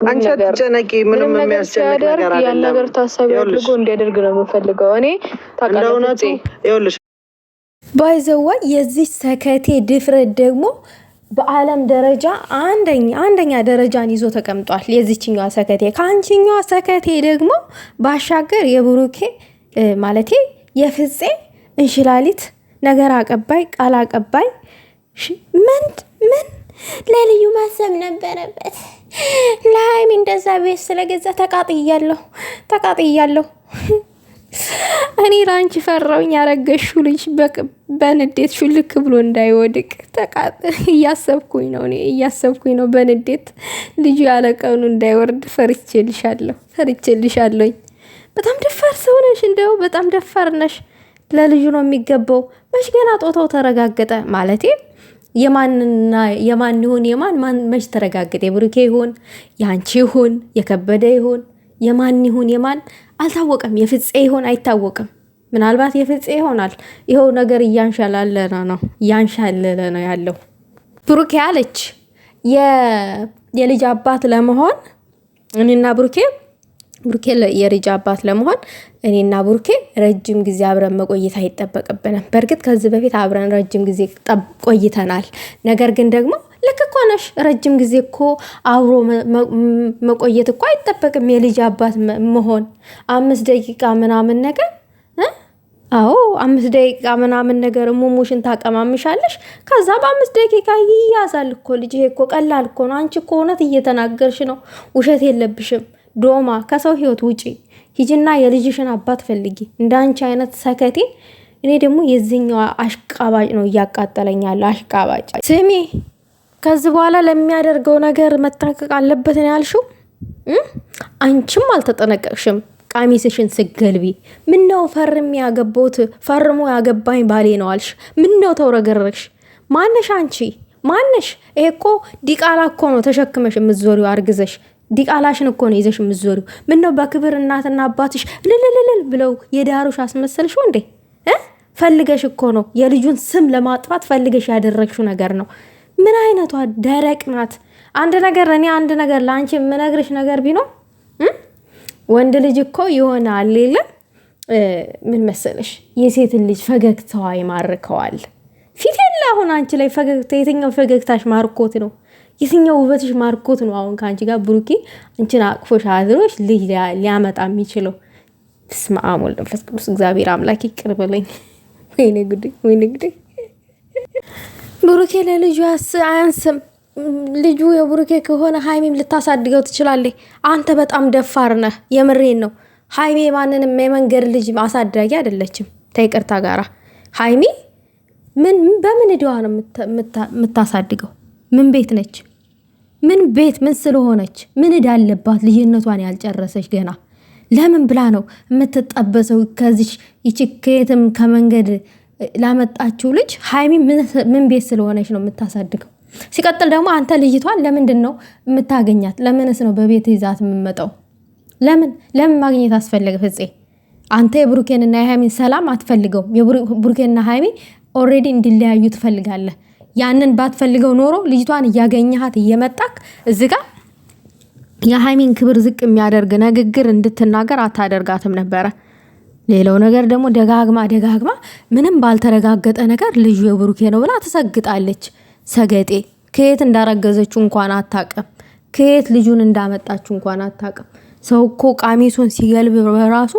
አንቺ አትጨነቂ። ምንም የሚያስጨንቅ ነገር አይደለም። ያን ነገር ታሳቢ አድርጎ እንዲያደርግ ነው የምፈልገው እኔ ታውቃለህ። ይኸውልሽ ባይዘዋ የዚህ ሰከቴ ድፍረት ደግሞ በአለም ደረጃ አንደኛ ደረጃን ይዞ ተቀምጧል። የዚህኛዋ ሰከቴ ከአንቺኛዋ ሰከቴ ደግሞ ባሻገር የብሩኬ ማለቴ የፍፄ እንሽላሊት ነገር አቀባይ ቃል አቀባይ ምን ለልዩ ማሰብ ነበረበት። ለሃይሚ እንደዛ ቤት ስለገዛ ተቃጥያለሁ። እኔ ላንቺ ፈራውኝ ያረገሽው ልጅ በንዴት ሹልክ ብሎ እንዳይወድቅ እያሰብኩኝ ነው በንዴት ልጁ ያለቀኑ እንዳይወርድ ፈርቼልሻለሁ። በጣም ደፋር ሰው ነሽ፣ እንደው በጣም ደፋር ነሽ። ለልጁ ነው የሚገባው። መች ገና ጦታው ተረጋገጠ ማለቴ የማን ይሁን የማን መች ተረጋገጠ? የብሩኬ ይሁን ያንቺ ይሁን የከበደ ይሁን የማን ይሁን የማን አልታወቀም። የፍፄ ይሁን አይታወቅም። ምናልባት የፍፄ ይሆናል። ይኸው ነገር እያንሻለለ ነው ያለው። ብሩኬ አለች የልጅ አባት ለመሆን እኔና ብሩኬ የልጅ አባት ለመሆን እኔና ብሩኬ ረጅም ጊዜ አብረን መቆየት አይጠበቅብንም። በእርግጥ ከዚህ በፊት አብረን ረጅም ጊዜ ቆይተናል። ነገር ግን ደግሞ ልክ እኮ ነሽ። ረጅም ጊዜ እኮ አብሮ መቆየት እኮ አይጠበቅም። የልጅ አባት መሆን 5 ደቂቃ ምናምን ነገር 5 ደቂቃ ምናምን ነገር ሙሙሽን ታቀማምሻለሽ። ከዛ በ5 ደቂቃ ይያዛል እኮ ልጅ። ይሄ እኮ ቀላል እኮ ነው። አንቺ እኮ እውነት እየተናገርሽ ነው። ውሸት የለብሽም። ዶማ ከሰው ህይወት ውጪ ሂጂና የልጅሽን አባት ፈልጊ። እንዳንቺ አይነት ሰከቴ። እኔ ደግሞ የዚህኛው አሽቃባጭ ነው እያቃጠለኛል። አሽቃባጭ ስሚ፣ ከዚህ በኋላ ለሚያደርገው ነገር መጠንቀቅ አለበት ነው ያልሽው። አንቺም አልተጠነቀቅሽም። ቀሚስሽን ስገልቢ ምነው ፈርሞ ያገባኝ ባሌ ነው አልሽ። ምነው ተውረገረግሽ? ማነሽ አንቺ? ማነሽ? ይሄ እኮ ዲቃላ እኮ ነው ተሸክመሽ የምትዞሪው አርግዘሽ። ዲቃላሽን እኮ ነው ይዘሽ የምትዞሪው። ምነው በክብር እናትና አባትሽ ልልልል ብለው የዳሩሽ አስመሰልሽው እንዴ? ፈልገሽ እኮ ነው የልጁን ስም ለማጥፋት ፈልገሽ ያደረግሽው ነገር ነው። ምን አይነቷ ደረቅ ናት? አንድ ነገር ለአንቺ የምነግርሽ ነገር ቢኖር ወንድ ልጅ እኮ ይሆናል ሌለ ምን መሰለሽ፣ የሴትን ልጅ ፈገግታዋ ይማርከዋል። ፊት የለ አሁን አንቺ ላይ ፈገግታ፣ የትኛው ፈገግታሽ ማርኮት ነው? የትኛው ውበትሽ ማርኮት ነው? አሁን ከአንቺ ጋር ብሩኬ አንቺን አቅፎሽ አድሮሽ ልጅ ሊያመጣ የሚችለው? በስመ አብ ወወልድ ወመንፈስ ቅዱስ። እግዚአብሔር አምላክ ይቅር በለኝ። ወይኔ ጉዴ። ብሩኬ ለልጁ አያንስም። ልጁ የብሩኬ ከሆነ ሃይሜም ልታሳድገው ትችላለች። አንተ በጣም ደፋር ነህ። የምሬን ነው። ሃይሜ ማንንም የመንገድ ልጅ ማሳደጊ አይደለችም። ተይቅርታ ጋራ ሃይሜ በምን እድዋ ነው የምታሳድገው? ምን ቤት ነች? ምን ስለሆነች? ምን እዳ አለባት? ልጅነቷን ያልጨረሰች ገና ለምን ብላ ነው የምትጠበሰው? ከዚች ይችከየትም ከመንገድ ላመጣችው ልጅ ሃይሚ ምን ቤት ስለሆነች ነው የምታሳድገው? ሲቀጥል ደግሞ አንተ ልጅቷን ለምንድን ነው የምታገኛት? ለምንስ ነው በቤት ይዛት የምመጣው? ለምን ማግኘት አስፈለገ? ፍፄ አንተ የብሩኬንና የሃይሚን ሰላም አትፈልገውም። የብሩኬንና ሃይሚ ኦልሬዲ እንዲለያዩ ትፈልጋለህ። ያንን ባትፈልገው ኖሮ ልጅቷን እያገኘሃት እየመጣክ እዚህ ጋር የሃይሚን ክብር ዝቅ የሚያደርግ ንግግር እንድትናገር አታደርጋትም ነበረ። ሌላው ነገር ደግሞ ደጋግማ ምንም ባልተረጋገጠ ነገር ልጁ የብሩኬ ነው ብላ ትሰግጣለች። ሰገጤ ከየት እንዳረገዘችው እንኳን አታውቅም። ከየት ልጁን እንዳመጣችው እንኳን አታውቅም። ሰው እኮ ቀሚሱን ሲገልብ በራሱ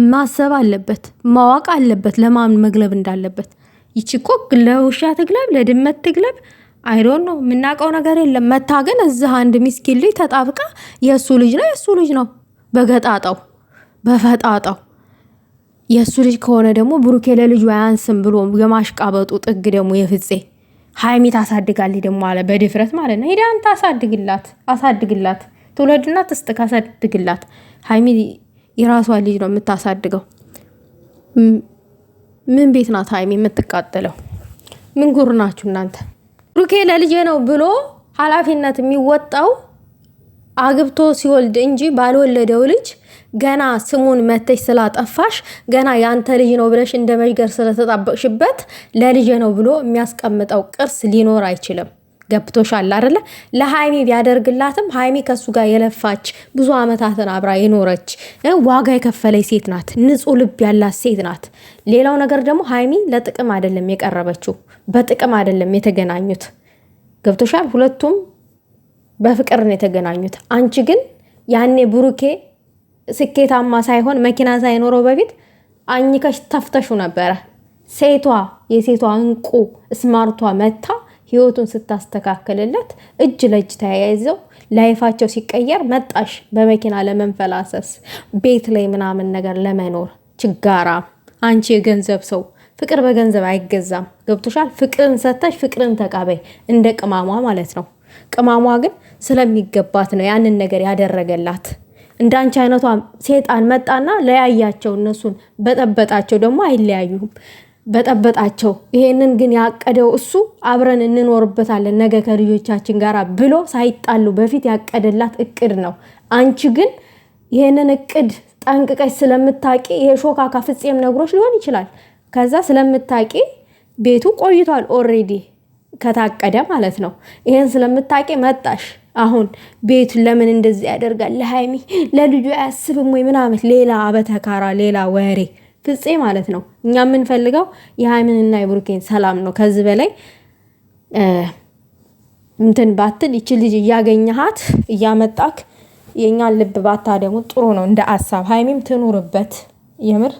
ማሰብ አለበት፣ ማወቅ አለበት ለማን መግለብ እንዳለበት። ይቺ እኮ ለውሻ ትግለብ ለድመት ትግለብ አይዶን ነው የምናውቀው ነገር የለም። መታ ግን እዚህ አንድ ሚስኪን ልጅ ተጣብቃ የእሱ ልጅ ነው በፈጣጣው የእሱ ልጅ ከሆነ ደግሞ ብሩኬ ለልጁ አያንስም ብሎ የማሽቃበጡ ጥግ ደግሞ የፍፄ ሃይሚ ታሳድጋለች ደግሞ አለ በድፍረት ማለት ነው። ሄዳ አንተ አሳድግላት ትውለድና ትስጥቅ አሳድግላት። ሃይሚ የራሷ ልጅ ነው የምታሳድገው። ምን ቤት ናት ሃይሚ የምትቃጠለው? ምን ጉር ናችሁ እናንተ? ብሩኬ ለልጄ ነው ብሎ ኃላፊነት የሚወጣው አግብቶ ሲወልድ እንጂ ባልወለደው ልጅ ገና ስሙን መተሽ ስላጠፋሽ ገና ያንተ ልጅ ነው ብለሽ እንደ መዥገር ስለተጣበቅሽበት ለልጄ ነው ብሎ የሚያስቀምጠው ቅርስ ሊኖር አይችልም። ገብቶሻል አይደለ? ለሃይሚ ቢያደርግላትም ሃይሚ ከሱ ጋር የለፋች ብዙ አመታትን አብራ የኖረች ዋጋ የከፈለች ሴት ናት። ንጹህ ልብ ያላት ሴት ናት። ሌላው ነገር ደግሞ ሃይሚ ለጥቅም አይደለም የቀረበችው፣ በጥቅም አይደለም የተገናኙት። ገብቶሻል? ሁለቱም በፍቅር ነው የተገናኙት። አንቺ ግን ያኔ ብሩኬ ስኬታማ ሳይሆን መኪና ሳይኖረው በፊት አኝከሽ ተፍተሹ ነበረ። የሴቷ እንቁ ስማርቷ መታ ህይወቱን ስታስተካክልለት እጅ ለእጅ ተያይዘው ላይፋቸው ሲቀየር መጣሽ በመኪና ለመንፈላሰስ ቤት ላይ ምናምን ነገር ለመኖር ችጋራ። አንቺ የገንዘብ ሰው፣ ፍቅር በገንዘብ አይገዛም። ገብቶሻል? ፍቅርን ሰተሽ ፍቅርን ተቃበይ፣ እንደ ቅማሟ ማለት ነው። ቅማሟ ግን ስለሚገባት ነው ያንን ነገር ያደረገላት። እንዳንቺ አይነቷ ሴጣን መጣና ለያያቸው፣ እነሱን በጠበጣቸው። ደግሞ አይለያዩም፣ በጠበጣቸው። ይሄንን ግን ያቀደው እሱ አብረን እንኖርበታለን ነገ ከልጆቻችን ጋር ብሎ ሳይጣሉ በፊት ያቀደላት እቅድ ነው። አንቺ ግን ይሄንን እቅድ ጠንቅቀሽ ስለምታቂ፣ ይሄ ሾካካ ፍፄም ነግሮሽ ሊሆን ይችላል። ከዛ ስለምታቂ ቤቱ ቆይቷል ኦሬዲ ከታቀደ ማለት ነው። ይሄን ስለምታቂ መጣሽ። አሁን ቤቱ ለምን እንደዚህ ያደርጋል? ለሃይሚ ለልጁ አያስብም ወይ ምናምን፣ ሌላ አበተካራ፣ ሌላ ወሬ ፍፄ ማለት ነው። እኛ የምንፈልገው የሃይሚንና የብሩኬን ሰላም ነው። ከዚህ በላይ እንትን ባትል፣ ይቺ ልጅ እያገኘሃት እያመጣክ የኛን ልብ ባታ ደግሞ ጥሩ ነው እንደ አሳብ። ሃይሚም ትኑርበት የምር